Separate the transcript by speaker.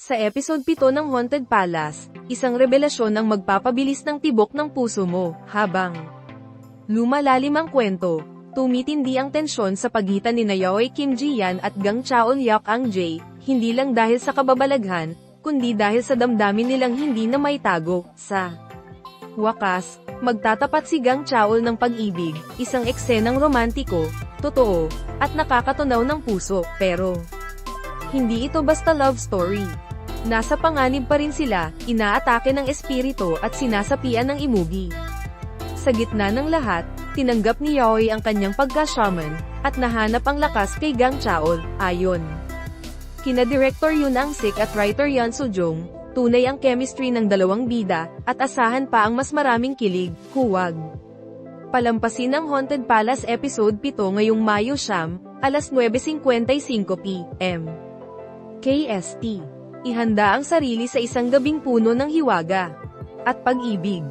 Speaker 1: Sa episode 7 ng Haunted Palace, isang revelasyon ang magpapabilis ng tibok ng puso mo, habang lumalalim ang kwento, tumitindi ang tensyon sa pagitan ni Yaoi Kim Ji-yeon at Gang Chaol-hyuk Ang-jae, hindi lang dahil sa kababalaghan, kundi dahil sa damdamin nilang hindi na maitago. Sa wakas, magtatapat si Gang Chaol ng pag-ibig, isang eksenang romantiko, totoo, at nakakatunaw ng puso, pero hindi ito basta love story. Nasa panganib pa rin sila, inaatake ng espiritu at sinasapian ng imugi. Sa gitna ng lahat, tinanggap ni Yaoi ang kanyang pagka-shaman, at nahanap ang lakas kay Gang Chaol, ayon kina Director Yoon Ang-sik at writer Yeon Soo-jung, tunay ang chemistry ng dalawang bida, at asahan pa ang mas maraming kilig, huwag palampasin ang Haunted Palace Episode 7 ngayong Mayo 9, alas 9:55 p.m. KST. Ihanda ang sarili sa isang gabing puno ng hiwaga at pag-ibig.